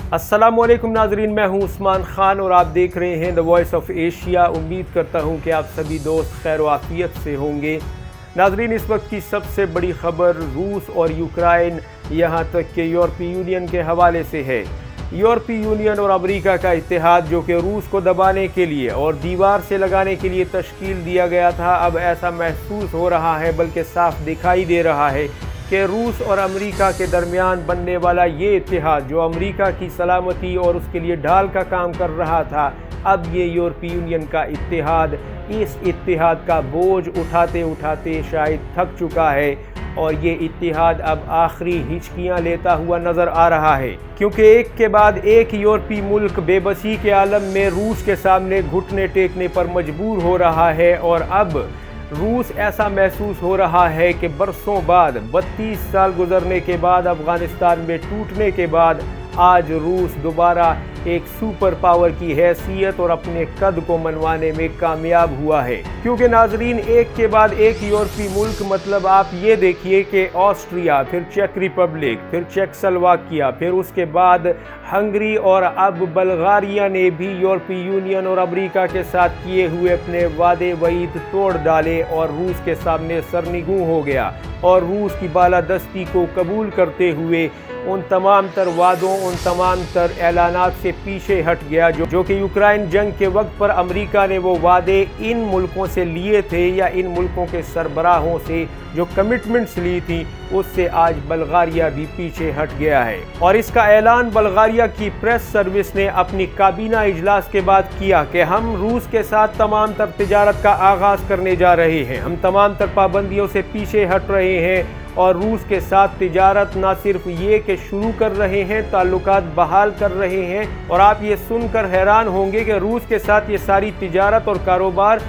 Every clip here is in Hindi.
अस्सलामुअलैकुम नाजरीन, मैं हूं उस्मान खान और आप देख रहे हैं द वॉइस ऑफ एशिया। उम्मीद करता हूं कि आप सभी दोस्त खैर व आफियत से होंगे। नाजरीन, इस वक्त की सबसे बड़ी खबर रूस और यूक्रेन यहां तक कि यूरोपीय यूनियन के हवाले से है। यूरोपीय यूनियन और अमेरिका का इत्तेहाद जो कि रूस को दबाने के लिए और दीवार से लगाने के लिए तश्कील दिया गया था, अब ऐसा महसूस हो रहा है, बल्कि साफ दिखाई दे रहा है कि रूस और अमेरिका के दरमियान बनने वाला ये इत्तेहाद जो अमेरिका की सलामती और उसके लिए ढाल का काम कर रहा था, अब ये यूरोपीय यूनियन का इत्तेहाद इस इत्तेहाद का बोझ उठाते उठाते शायद थक चुका है और ये इत्तेहाद अब आखिरी हिचकियां लेता हुआ नजर आ रहा है, क्योंकि एक के बाद एक यूरोपीय मुल्क बेबसी के आलम में रूस के सामने घुटने टेकने पर मजबूर हो रहा है। और अब रूस ऐसा महसूस हो रहा है कि बरसों बाद, 32 साल गुजरने के बाद, अफगानिस्तान में टूटने के बाद आज रूस दोबारा एक सुपर पावर की हैसियत और अपने कद को मनवाने में कामयाब हुआ है। क्योंकि नाजरीन, एक के बाद एक यूरोपीय मुल्क, मतलब आप ये देखिए कि ऑस्ट्रिया, फिर चेक रिपब्लिक, फिर चेकोस्लोवाकिया, फिर उसके बाद हंगरी और अब बल्गारिया ने भी यूरोपीय यूनियन और अमेरिका के साथ किए हुए अपने वादे वईद तोड़ डाले और रूस के सामने सरनिगूं हो गया और रूस की बालादस्ती को कबूल करते हुए उन तमाम तर वादों, उन तमाम तर ऐलानात से पीछे हट गया जो कि यूक्रेन जंग के वक्त पर अमेरिका ने वो वादे इन मुल्कों से लिए थे या इन मुल्कों के सरबराहों से जो कमिटमेंट्स ली थी, उससे आज बल्गारिया भी पीछे हट गया है। और इसका ऐलान बल्गारिया की प्रेस सर्विस ने अपनी काबीना इजलास के बाद किया कि हम रूस के साथ तमाम तर तिजारत का आगाज़ करने जा रहे हैं, हम तमाम तर पाबंदियों से पीछे हट रहे हैं और रूस के साथ तिजारत ना सिर्फ ये कि शुरू कर रहे हैं, ताल्लुकात बहाल कर रहे हैं। और आप ये सुनकर हैरान होंगे कि रूस के साथ ये सारी तिजारत और कारोबार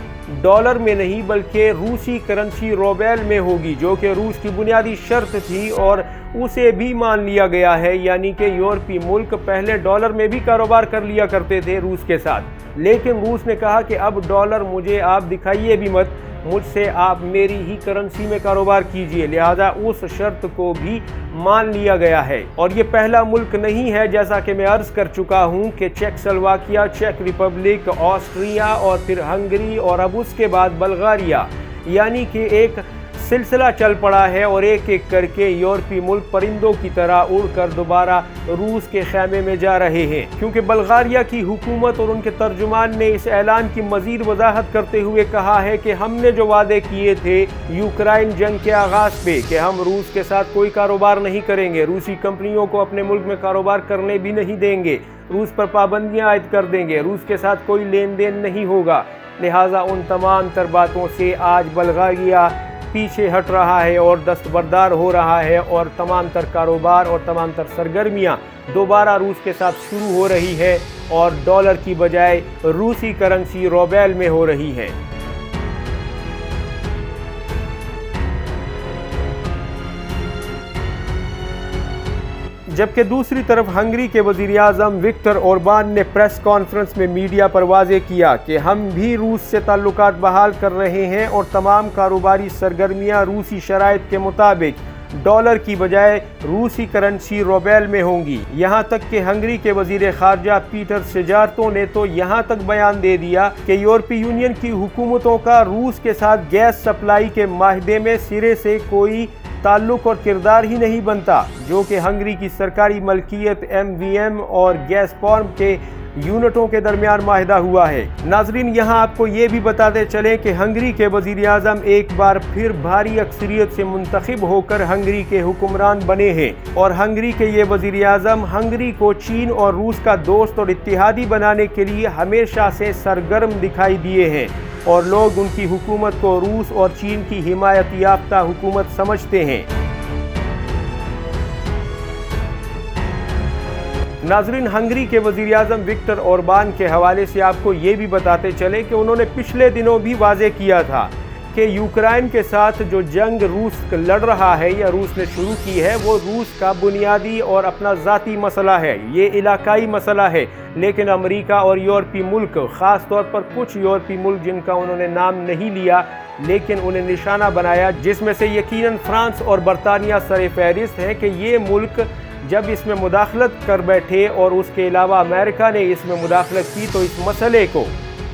डॉलर में नहीं बल्कि रूसी करेंसी रूबेल में होगी, जो कि रूस की बुनियादी शर्त थी और उसे भी मान लिया गया है। यानी कि यूरोपीय मुल्क पहले डॉलर में भी कारोबार कर लिया करते थे रूस के साथ, लेकिन रूस ने कहा कि अब डॉलर मुझे आप दिखाइए भी मत, मुझसे आप मेरी ही करेंसी में कारोबार कीजिए। लिहाजा उस शर्त को भी मान लिया गया है। और ये पहला मुल्क नहीं है, जैसा कि मैं अर्ज कर चुका हूँ, कि चेकोस्लोवाकिया, चेक रिपब्लिक, ऑस्ट्रिया और फिर हंगरी और अब उसके बाद बल्गारिया, यानी कि एक सिलसिला चल पड़ा है और एक एक करके यूरोपीय मुल्क परिंदों की तरह उड़कर दोबारा रूस के खैमे में जा रहे हैं। क्योंकि बल्गारिया की हुकूमत और उनके तर्जुमान ने इस ऐलान की मजीद वजाहत करते हुए कहा है कि हमने जो वादे किए थे यूक्रेन जंग के आगाज़ पे कि हम रूस के साथ कोई कारोबार नहीं करेंगे, रूसी कंपनियों को अपने मुल्क में कारोबार करने भी नहीं देंगे, रूस पर पाबंदियाँ आयद कर देंगे, रूस के साथ कोई लेन देन नहीं होगा। लिहाजा उन तमाम तर बातों से आज बल्गारिया पीछे हट रहा है और दस्तबरदार हो रहा है और तमाम तर कारोबार और तमाम तर सरगर्मियाँ दोबारा रूस के साथ शुरू हो रही है और डॉलर की बजाय रूसी करेंसी रूबेल में हो रही है। जबकि दूसरी तरफ हंगरी के वज़ीर आज़म विक्टर ओरबान ने प्रेस कॉन्फ्रेंस में मीडिया पर वाज़े किया कि हम भी रूस से ताल्लुकात बहाल कर रहे हैं और तमाम कारोबारी सरगर्मियाँ रूसी शराइत के मुताबिक डॉलर की बजाय रूसी करेंसी रूबेल में होंगी। यहाँ तक कि हंगरी के वज़ीर ख़ारजा पीटर सेजार्तो ने तो यहाँ तक बयान दे दिया कि यूरोपीय यूनियन की हुकूमतों का रूस के साथ गैस सप्लाई के माहदे में सिरे से कोई ताल्लुक और किरदार ही नहीं बनता, जो कि हंगरी की सरकारी मलकियत MVM और गैसप्रॉम के यूनिटों के दरमियान माहिदा हुआ है। नाजरीन, यहाँ आपको ये भी बताते चलें कि हंगरी के वज़ीर आज़म एक बार फिर भारी अक्सरियत से मुंतखब होकर हंगरी के हुक्मरान बने हैं और हंगरी के ये वज़ीर आज़म हंगरी को चीन और रूस का दोस्त और इत्तेहादी बनाने के लिए हमेशा से सरगर्म दिखाई दिए हैं और लोग उनकी हुकूमत को रूस और चीन की हिमायत याफ्ता हुकूमत समझते हैं। नाजरीन, हंगरी के वज़ीर आज़म विक्टर ओरबान के हवाले से आपको ये भी बताते चले कि उन्होंने पिछले दिनों भी वाज़े किया था कि यूक्रेन के साथ जो जंग रूस लड़ रहा है या रूस ने शुरू की है, वो रूस का बुनियादी और अपना ज़ाती मसला है, ये इलाकाई मसला है। लेकिन अमेरिका और यूरोपीय मुल्क, ख़ास तौर पर कुछ यूरोपीय मुल्क जिनका उन्होंने नाम नहीं लिया लेकिन उन्हें निशाना बनाया, जिसमें से यकीनन फ्रांस और बरतानिया सर फहरिस्त है कि ये मुल्क जब इसमें मुदाखलत कर बैठे और उसके अलावा अमेरिका ने इसमें मुदाखलत की तो इस मसले को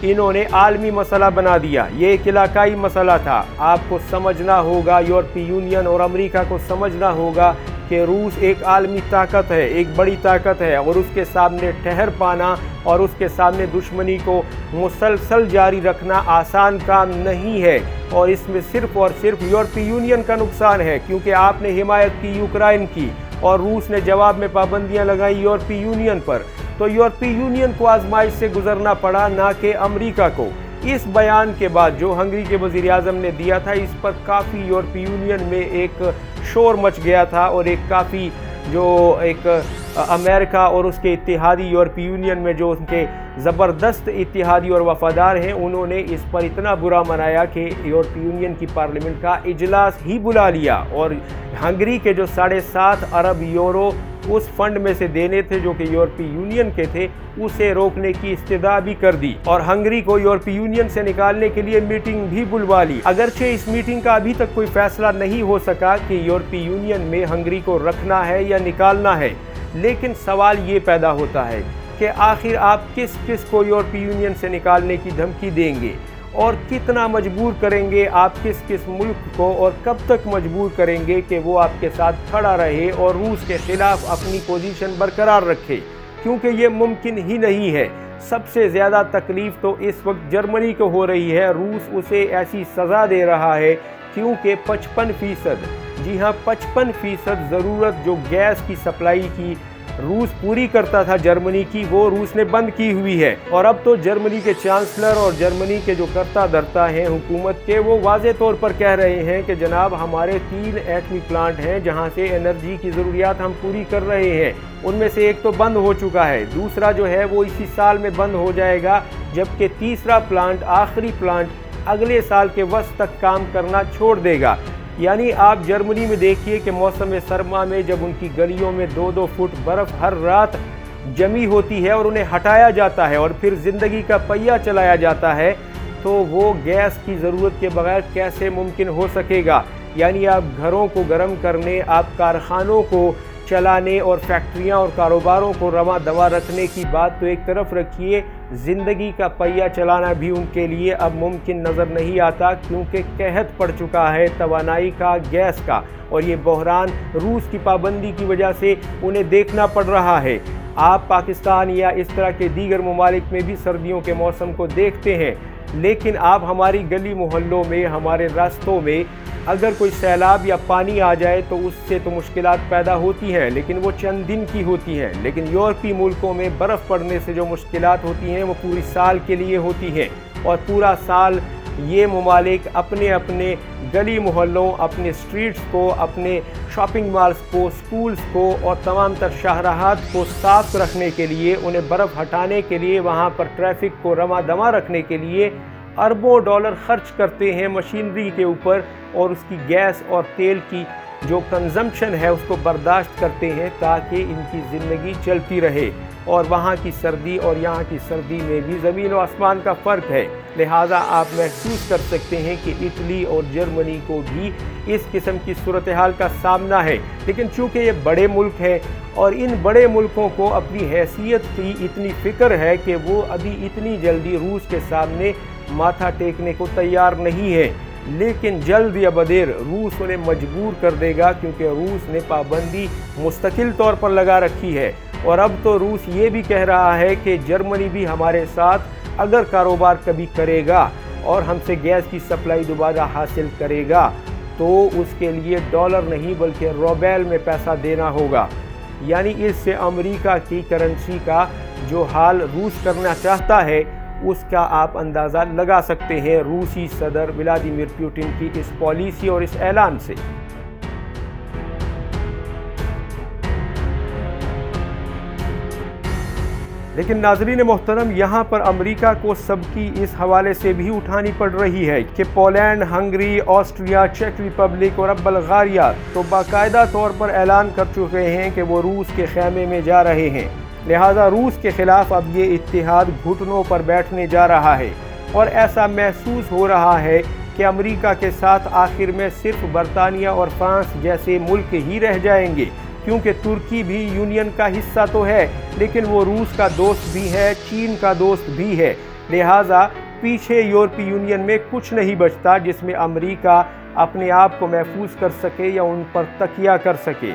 इन्होंने आलमी मसला बना दिया। ये एक इलाकाई मसला था। आपको समझना होगा, यूरोपीय यूनियन और अमेरिका को समझना होगा कि रूस एक आलमी ताकत है, एक बड़ी ताकत है, और उसके सामने ठहर पाना और उसके सामने दुश्मनी को मुसलसल जारी रखना आसान काम नहीं है। और इसमें सिर्फ और सिर्फ यूरोपीय यूनियन का नुकसान है, क्योंकि आपने हिमायत की यूक्रेन की और रूस ने जवाब में पाबंदियां लगाई यूरोपीय यूनियन पर। तो यूरोपीय यूनियन को आजमाइश से गुजरना पड़ा, ना कि अमेरिका को। इस बयान के बाद जो हंगरी के वज़ीर आज़म ने दिया था, इस पर काफ़ी यूरोपीय यूनियन में एक शोर मच गया था और एक काफ़ी जो एक अमेरिका और उसके इत्तेहादी यूरोपीय यूनियन में जो उनके ज़बरदस्त इत्तेहादी और वफादार हैं, उन्होंने इस पर इतना बुरा मनाया कि यूरोपीय यूनियन की पार्लियामेंट का इजलास ही बुला लिया और हंगरी के जो 7.5 अरब यूरो उस फंड में से देने थे जो कि यूरोपीय यूनियन के थे, उसे रोकने की इस्तदा भी कर दी और हंगरी को यूरोपीय यूनियन से निकालने के लिए मीटिंग भी बुलवा ली। अगरचे इस मीटिंग का अभी तक कोई फैसला नहीं हो सका कि यूरोपीय यूनियन में हंगरी को रखना है या निकालना है, लेकिन सवाल ये पैदा होता है कि आखिर आप किस किस को यूरोपीय यूनियन से निकालने की धमकी देंगे और कितना मजबूर करेंगे आप किस किस मुल्क को, और कब तक मजबूर करेंगे कि वो आपके साथ खड़ा रहे और रूस के खिलाफ अपनी पोजीशन बरकरार रखे, क्योंकि ये मुमकिन ही नहीं है। सबसे ज़्यादा तकलीफ़ तो इस वक्त जर्मनी को हो रही है। रूस उसे ऐसी सज़ा दे रहा है क्योंकि 55%, जी हाँ 55% ज़रूरत जो गैस की सप्लाई की रूस पूरी करता था जर्मनी की, वो रूस ने बंद की हुई है। और अब तो जर्मनी के चांसलर और जर्मनी के जो कर्ता धर्ता हैं हुकूमत के, वो वाज़े तौर पर कह रहे हैं कि जनाब हमारे 3 एटमी प्लांट हैं जहां से एनर्जी की ज़रूरियात हम पूरी कर रहे हैं, उनमें से एक तो बंद हो चुका है, दूसरा जो है वो इसी साल में बंद हो जाएगा, जबकि तीसरा प्लांट आखिरी प्लांट अगले साल के वस्त तक काम करना छोड़ देगा। यानी आप जर्मनी में देखिए कि मौसम सरमा में जब उनकी गलियों में 2-2 फुट बर्फ़ हर रात जमी होती है और उन्हें हटाया जाता है और फिर ज़िंदगी का पहिया चलाया जाता है, तो वो गैस की ज़रूरत के बगैर कैसे मुमकिन हो सकेगा। यानी आप घरों को गर्म करने, आप कारखानों को चलाने और फैक्ट्रियां और कारोबारों को रवा दवा रखने की बात तो एक तरफ रखिए, ज़िंदगी का पहिया चलाना भी उनके लिए अब मुमकिन नज़र नहीं आता, क्योंकि कहत पड़ चुका है तवानाई का, गैस का, और ये बहरान रूस की पाबंदी की वजह से उन्हें देखना पड़ रहा है। आप पाकिस्तान या इस तरह के दीगर ममालिक में भी सर्दियों के मौसम को देखते हैं, लेकिन आप हमारी गली मोहल्लों में, हमारे रास्तों में अगर कोई सैलाब या पानी आ जाए तो उससे तो मुश्किलात पैदा होती हैं, लेकिन वो चंद दिन की होती हैं। लेकिन यूरोपीय मुल्कों में बर्फ़ पड़ने से जो मुश्किलात होती हैं वो पूरी साल के लिए होती हैं, और पूरा साल ये ममालिक अपने अपने गली मोहल्लों, अपने स्ट्रीट्स को, अपने शॉपिंग मॉल्स को, स्कूल्स को और तमाम तर शाहराहात को साफ़ रखने के लिए, उन्हें बर्फ़ हटाने के लिए, वहाँ पर ट्रैफिक को रमा दमा रखने के लिए अरबों डॉलर खर्च करते हैं मशीनरी के ऊपर, और उसकी गैस और तेल की जो कंजम्पशन है उसको बर्दाश्त करते हैं ताकि इनकी ज़िंदगी चलती रहे। और वहाँ की सर्दी और यहाँ की सर्दी में भी ज़मीन और आसमान का फ़र्क है। लिहाजा आप महसूस कर सकते हैं कि इटली और जर्मनी को भी इस किस्म की सूरत हाल का सामना है। लेकिन चूँकि ये बड़े मुल्क हैं और इन बड़े मुल्कों को अपनी हैसियत की इतनी फ़िक्र है कि वो अभी इतनी जल्दी रूस के सामने माथा टेकने को तैयार नहीं है, लेकिन जल्द या बदेर रूस उन्हें मजबूर कर देगा, क्योंकि रूस ने पाबंदी मुस्तकिल तौर पर लगा रखी है। और अब तो रूस ये भी कह रहा है कि जर्मनी भी हमारे साथ अगर कारोबार कभी करेगा और हमसे गैस की सप्लाई दोबारा हासिल करेगा तो उसके लिए डॉलर नहीं बल्कि रूबल में पैसा देना होगा। यानी इससे अमेरिका की करेंसी का जो हाल रूस करना चाहता है उसका आप अंदाज़ा लगा सकते हैं रूसी सदर व्लादिमीर पुतिन की इस पॉलिसी और इस ऐलान से। लेकिन नाज़रीन मोहतरम, यहाँ पर अमेरिका को सबकी इस हवाले से भी उठानी पड़ रही है कि पोलैंड, हंगरी, ऑस्ट्रिया, चेक रिपब्लिक और अब बल्गारिया तो बाकायदा तौर पर ऐलान कर चुके हैं कि वो रूस के खेमे में जा रहे हैं। लिहाजा रूस के ख़िलाफ़ अब ये इत्तेहाद घुटनों पर बैठने जा रहा है, और ऐसा महसूस हो रहा है कि अमेरिका के साथ आखिर में सिर्फ बरतानिया और फ्रांस जैसे मुल्क ही रह जाएंगे, क्योंकि तुर्की भी यूनियन का हिस्सा तो है, लेकिन वो रूस का दोस्त भी है, चीन का दोस्त भी है। लिहाजा पीछे यूरोपीय यूनियन में कुछ नहीं बचता जिसमें अमेरिका अपने आप को महफूज कर सके या उन पर तकिया कर सके।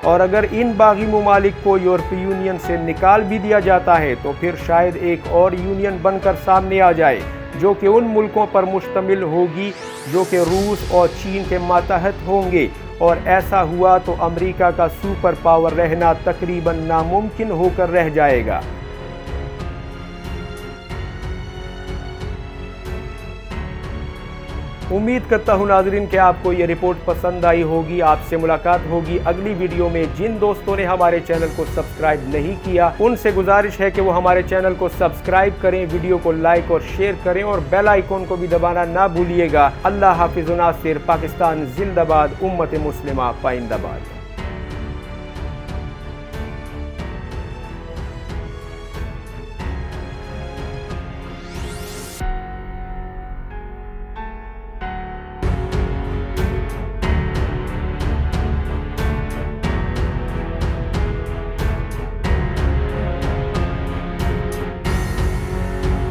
और अगर इन बागी ममालिक को यूरोपीय यूनियन से निकाल भी दिया जाता है तो फिर शायद एक और यूनियन बनकर सामने आ जाए जो कि उन मुल्कों पर मुश्तमिल होगी जो कि रूस और चीन के मातहत होंगे। और ऐसा हुआ तो अमेरिका का सुपर पावर रहना तकरीबन नामुमकिन होकर रह जाएगा। उम्मीद करता हूँ नाजरीन कि आपको ये रिपोर्ट पसंद आई होगी। आपसे मुलाकात होगी अगली वीडियो में। जिन दोस्तों ने हमारे चैनल को सब्सक्राइब नहीं किया उनसे गुजारिश है कि वो हमारे चैनल को सब्सक्राइब करें, वीडियो को लाइक और शेयर करें और बेल आइकॉन को भी दबाना ना भूलिएगा। अल्लाह हाफिज़ व नासिर। पाकिस्तान जिंदाबाद, उम्मत मुस्लिमा पाइंदाबाद।